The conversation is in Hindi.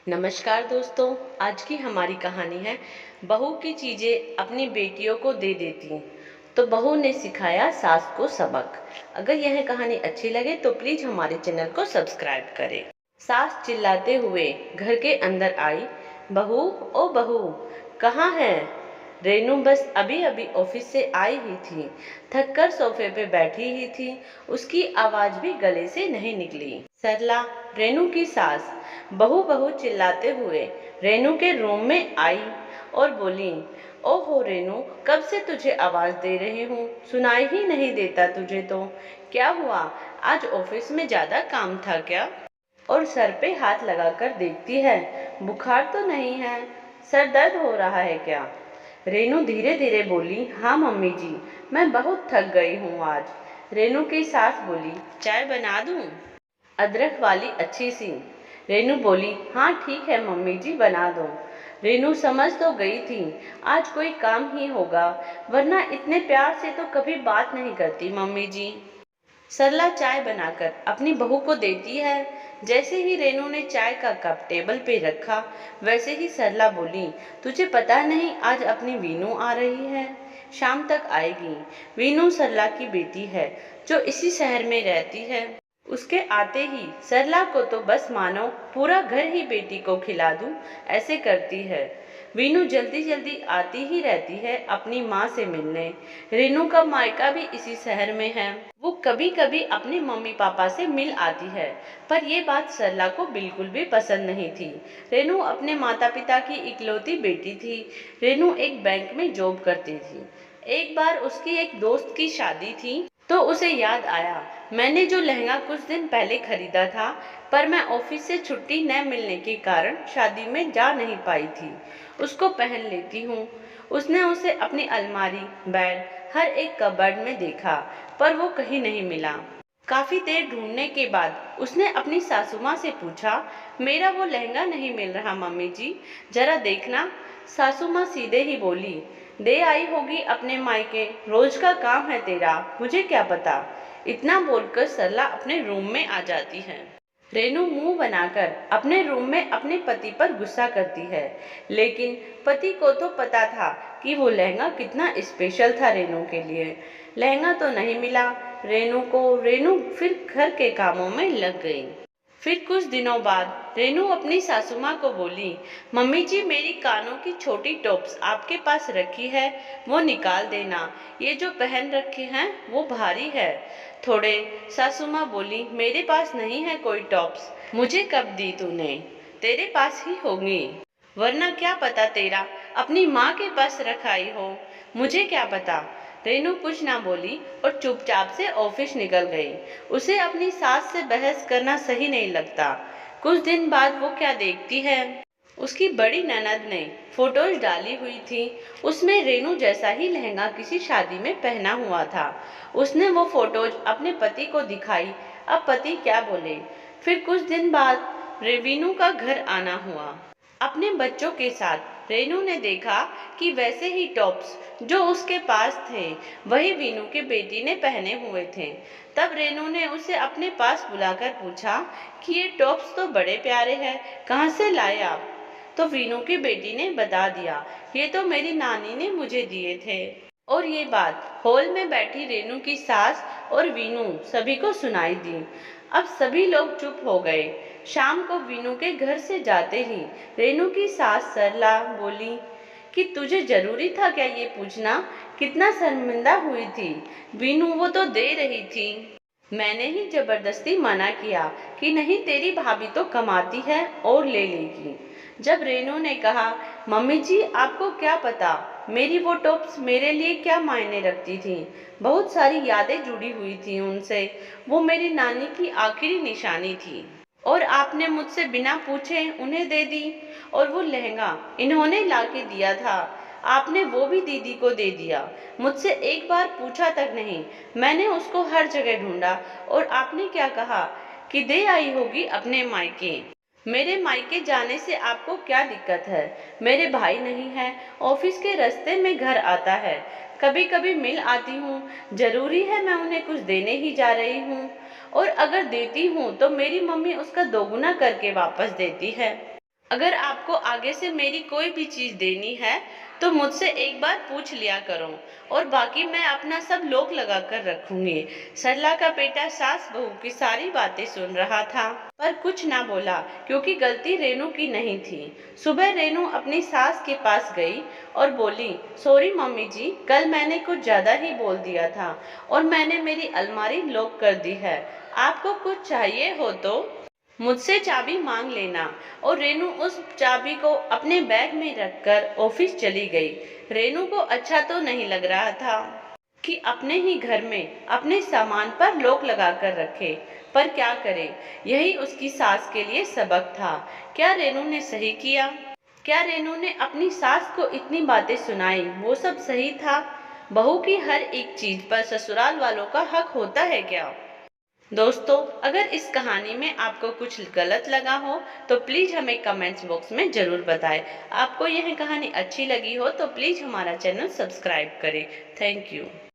नमस्कार दोस्तों। आज की हमारी कहानी है बहू की चीजें अपनी बेटियों को दे देती तो बहू ने सिखाया सास को सबक। अगर यह कहानी अच्छी लगे तो प्लीज हमारे चैनल को सब्सक्राइब करें। सास चिल्लाते हुए घर के अंदर आई, बहू ओ बहू कहाँ है? रेनू बस अभी अभी ऑफिस से आई ही थी, थककर सोफे पे बैठी ही थी, उसकी आवाज भी गले से नहीं निकली। सरला, रेनू की सास, बहू बहू चिल्लाते हुए रेनू के रूम में आई और बोली, ओहो रेनू, कब से तुझे आवाज दे रही हूँ, सुनाई ही नहीं देता तुझे तो। क्या हुआ, आज ऑफिस में ज्यादा काम था क्या? और सर पे हाथ लगाकर देखती है, बुखार तो नहीं है, सर दर्द हो रहा है क्या? रेनू धीरे धीरे बोली, हाँ मम्मी जी, मैं बहुत थक गई हूँ आज। रेनू की सास बोली, चाय बना दूँ? अदरक वाली अच्छी सी। रेनू बोली, हाँ ठीक है मम्मी जी, बना दो। रेनू समझ तो गई थी आज कोई काम ही होगा, वरना इतने प्यार से तो कभी बात नहीं करती मम्मी जी। सरला चाय बनाकर अपनी बहू को देती है। जैसे ही रेनू ने चाय का कप टेबल पे रखा, वैसे ही सरला बोली, तुझे पता नहीं आज अपनी वीनू आ रही है, शाम तक आएगी। वीनू सरला की बेटी है जो इसी शहर में रहती है। उसके आते ही सरला को तो बस मानो पूरा घर ही बेटी को खिला दूं ऐसे करती है। वीनू जल्दी जल्दी आती ही रहती है अपनी माँ से मिलने। रेनू का मायका भी इसी शहर में है। वो कभी कभी अपने मम्मी पापा से मिल आती है, पर ये बात सरला को बिल्कुल भी पसंद नहीं थी। रेनू अपने माता पिता की इकलौती बेटी थी। रेनू एक बैंक में जॉब करती थी। एक बार उसकी एक दोस्त की शादी थी तो उसे याद आया, मैंने जो लहंगा कुछ दिन पहले खरीदा था, पर मैं ऑफिस से छुट्टी न मिलने के कारण शादी में जा नहीं पाई थी, उसको पहन लेती हूँ। उसने उसे अपनी अलमारी, बेड, हर एक कबर्ड में देखा, पर वो कहीं नहीं मिला। काफी देर ढूंढने के बाद उसने अपनी सासू माँ से पूछा, मेरा वो लहंगा नहीं मिल रहा मम्मी जी, जरा देखना। सासू माँ सीधे ही बोली, दे आई होगी अपने मायके, रोज का काम है तेरा, मुझे क्या पता। इतना बोलकर सरला अपने रूम में आ जाती है। रेनू मुंह बनाकर अपने रूम में अपने पति पर गुस्सा करती है, लेकिन पति को तो पता था कि वो लहंगा कितना स्पेशल था रेनू के लिए। लहंगा तो नहीं मिला रेनू को। रेनू फिर घर के कामों में लग गई। फिर कुछ दिनों बाद रेनू अपनी सासू माँ को बोली, मम्मी जी, मेरी कानों की छोटी टॉप्स आपके पास रखी है, वो निकाल देना, ये जो पहन रखे हैं वो भारी है थोड़े। सासू माँ बोली, मेरे पास नहीं है कोई टॉप्स, मुझे कब दी तूने? तेरे पास ही होंगी, वरना क्या पता तेरा अपनी माँ के पास रखाई हो, मुझे क्या पता। रेनू कुछ ना बोली और चुपचाप से ऑफिस निकल गई। उसे अपनी सास से बहस करना सही नहीं लगता। कुछ दिन बाद वो क्या देखती है, उसकी बड़ी ननद ने फोटोज डाली हुई थी, उसमें रेनू जैसा ही लहंगा किसी शादी में पहना हुआ था। उसने वो फोटोज अपने पति को दिखाई। अब पति क्या बोले। फिर कुछ दिन बाद रेनू का घर आना हुआ अपने बच्चों के साथ। रेनू ने देखा कि वैसे ही टॉप्स जो उसके पास थे वही वीनू की बेटी ने पहने हुए थे। तब रेनू ने उसे अपने पास बुलाकर पूछा कि ये टॉप्स तो बड़े प्यारे हैं, कहाँ से लाए आप? तो वीनू की बेटी ने बता दिया, ये तो मेरी नानी ने मुझे दिए थे। और ये बात हॉल में बैठी रेनू की सास और वीनू सभी को सुनाई दी। अब सभी लोग चुप हो गए। शाम को वीनू के घर से जाते ही रेनू की सास सरला बोली कि तुझे जरूरी था क्या ये पूछना, कितना शर्मिंदा हुई थी। वीनू, वो तो दे रही थी, मैंने ही जबरदस्ती मना किया कि नहीं, तेरी भाभी तो कमाती है और ले लेगी। जब रेनू ने कहा, मम्मी जी आपको क्या पता मेरी वो टॉप्स मेरे लिए क्या मायने रखती थी, बहुत सारी यादें जुड़ी हुई थी उनसे, वो मेरी नानी की आखिरी निशानी थी, और आपने मुझसे बिना पूछे उन्हें दे दी। और वो लहंगा इन्होंने ला के दिया था, आपने वो भी दीदी को दे दिया, मुझसे एक बार पूछा तक नहीं। मैंने उसको हर जगह ढूंढा, और आपने क्या कहा कि दे आई होगी अपने मायके। मेरे मायके जाने से आपको क्या दिक्कत है? मेरे भाई नहीं है, ऑफिस के रास्ते में घर आता है, कभी कभी मिल आती हूँ, जरूरी है मैं उन्हें कुछ देने ही जा रही हूँ? और अगर देती हूँ तो मेरी मम्मी उसका दोगुना करके वापस देती है। अगर आपको आगे से मेरी कोई भी चीज देनी है तो मुझसे एक बार पूछ लिया करो, और बाकी मैं अपना सब लोक लगा कर रखूंगी। सरला का बेटा सास बहू की सारी बातें सुन रहा था पर कुछ ना बोला, क्योंकि गलती रेनू की नहीं थी। सुबह रेनू अपनी सास के पास गई और बोली, सॉरी मम्मी जी, कल मैंने कुछ ज्यादा ही बोल दिया था और मैंने मेरी अलमारी लॉक कर दी है। आपको कुछ चाहिए हो तो मुझसे चाबी मांग लेना। और रेनू उस चाबी को अपने बैग में रखकर ऑफिस चली गई। रेनू को अच्छा तो नहीं लग रहा था कि अपने ही घर में अपने सामान पर लॉक लगा कर रखे, पर क्या करे, यही उसकी सास के लिए सबक था। क्या रेनू ने सही किया? क्या रेनू ने अपनी सास को इतनी बातें सुनाई वो सब सही था? बहू की हर एक चीज पर ससुराल वालों का हक होता है क्या? दोस्तों, अगर इस कहानी में आपको कुछ गलत लगा हो तो प्लीज हमें कमेंट्स बॉक्स में जरूर बताएं। आपको यह कहानी अच्छी लगी हो तो प्लीज हमारा चैनल सब्सक्राइब करें। Thank you.